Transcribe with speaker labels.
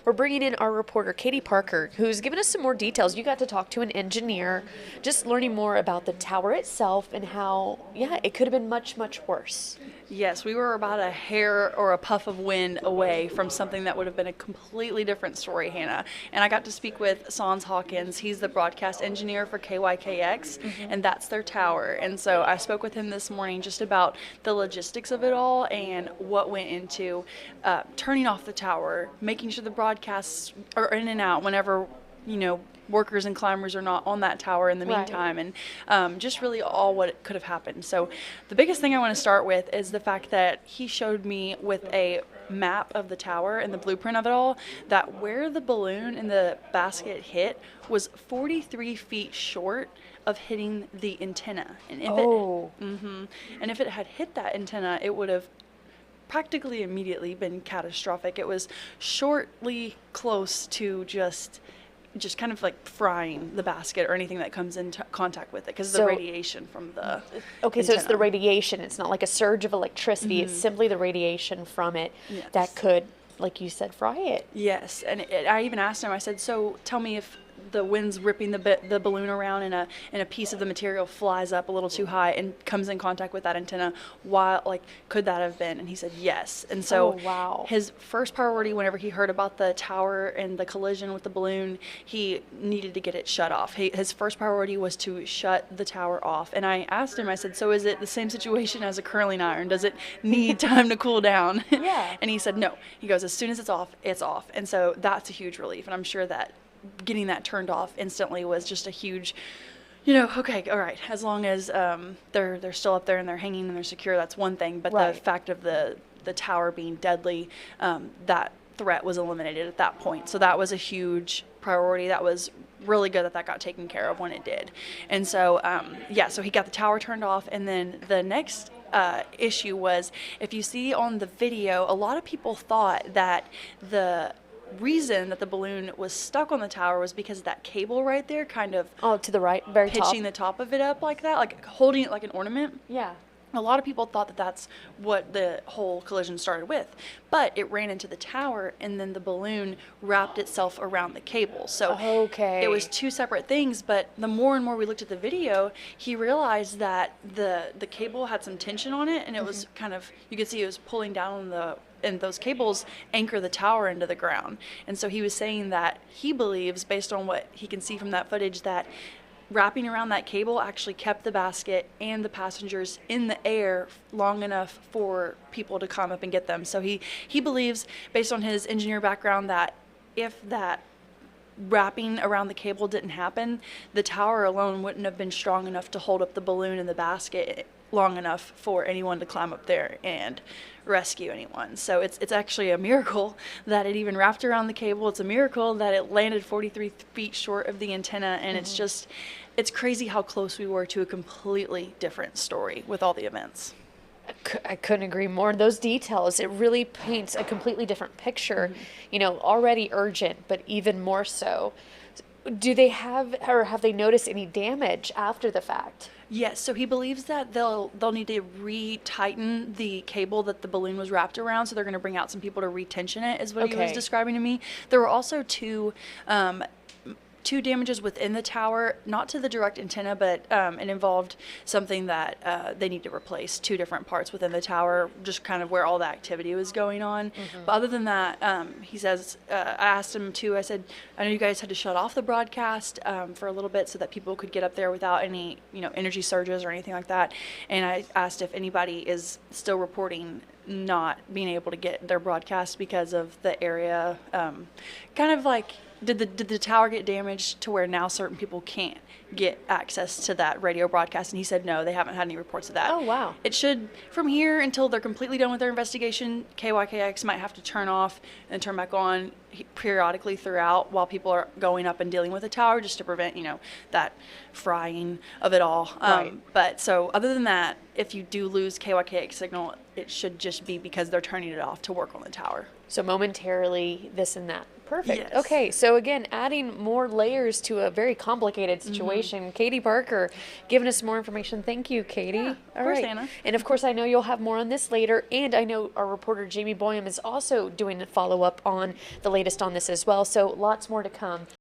Speaker 1: we're bringing in our reporter, Katie Parker, who's given us some more details. You got to talk to an engineer, just learning more about the tower itself and how, yeah, it could have been much, much worse.
Speaker 2: Yes, we were about a hair or a puff of wind away from something that would have been a completely different story, Hannah. And I got to speak with Sans Hawkins. He's the broadcast engineer for KYKX, and that's their tower. And so I spoke with him this morning just about the logistics of it all and what went into turning off the tower, making sure the broadcasts are in and out whenever, workers and climbers are not on that tower in the meantime, and just really all what could have happened. So the biggest thing I want to start with is the fact that he showed me with a map of the tower and the blueprint of it all that where the balloon and the basket hit was 43 feet short of hitting the antenna. And if it had hit that antenna, it would have practically immediately been catastrophic. It was shortly close to just kind of like frying the basket or anything that comes into contact with it because of the radiation from the
Speaker 1: Okay,
Speaker 2: antenna.
Speaker 1: so it's the radiation. It's not like a surge of electricity. It's simply the radiation from it that could, like you said, fry it.
Speaker 2: Yes, and I even asked him, I said, so tell me if the wind's ripping the balloon around and a piece of the material flies up a little too high and comes in contact with that antenna, could that have been? And he said yes. And so his first priority whenever he heard about the tower and the collision with the balloon, he needed to get it shut off. His first priority was to shut the tower off. And I asked him, I said, so is it the same situation as a curling iron? Does it need time to cool down?
Speaker 1: Yeah.
Speaker 2: And he said no. He goes, as soon as it's off, it's off. And so that's a huge relief. And I'm sure that getting that turned off instantly was just a huge, okay, all right, as long as they're still up there and they're hanging and they're secure, that's one thing. But the fact of the tower being deadly, that threat was eliminated at that point. So that was a huge priority. That was really good that got taken care of when it did. And so, so he got the tower turned off. And then the next issue was, if you see on the video, a lot of people thought that the reason that the balloon was stuck on the tower was because of that cable right there, kind of
Speaker 1: to the right, very
Speaker 2: pitching the top of it up like that, like holding it like an ornament.
Speaker 1: Yeah.
Speaker 2: A lot of people thought that that's what the whole collision started with, but it ran into the tower and then the balloon wrapped itself around the cable. So it was two separate things, but the more and more we looked at the video, he realized that the cable had some tension on it, and it was kind of, you could see it was pulling down and those cables anchor the tower into the ground. And so he was saying that he believes, based on what he can see from that footage, that wrapping around that cable actually kept the basket and the passengers in the air long enough for people to come up and get them. So he believes, based on his engineer background, that if that wrapping around the cable didn't happen, the tower alone wouldn't have been strong enough to hold up the balloon and the basket long enough for anyone to climb up there and rescue anyone. So it's actually a miracle that it even wrapped around the cable. It's a miracle that it landed 43 feet short of the antenna, and it's crazy how close we were to a completely different story with all the events.
Speaker 1: I couldn't agree more. Those details, it really paints a completely different picture, already urgent, but even more so. Do they have they noticed any damage after the fact?
Speaker 2: Yes, so he believes that they'll need to re-tighten the cable that the balloon was wrapped around, so they're going to bring out some people to re-tension it, is what he was describing to me. There were also two damages within the tower, not to the direct antenna, but it involved something that they need to replace, two different parts within the tower, just kind of where all the activity was going on. But other than that, he says, I asked him too, I said, I know you guys had to shut off the broadcast for a little bit so that people could get up there without any, energy surges or anything like that. And I asked if anybody is still reporting not being able to get their broadcast because of the area, kind of like, did the tower get damaged to where now certain people can't get access to that radio broadcast? And he said no, they haven't had any reports of that.
Speaker 1: Oh, wow.
Speaker 2: It should, from here until they're completely done with their investigation, KYKX might have to turn off and turn back on periodically throughout while people are going up and dealing with the tower, just to prevent, that frying of it all. But so other than that, if you do lose KYKX signal, it should just be because they're turning it off to work on the tower.
Speaker 1: So momentarily this and that. Perfect.
Speaker 2: Yes.
Speaker 1: Okay, so again, adding more layers to a very complicated situation. Katie Parker giving us more information. Thank you, Katie.
Speaker 2: Yeah, of course, Anna.
Speaker 1: And of course, I know you'll have more on this later. And I know our reporter, Jamie Boyum, is also doing a follow-up on the latest on this as well. So lots more to come.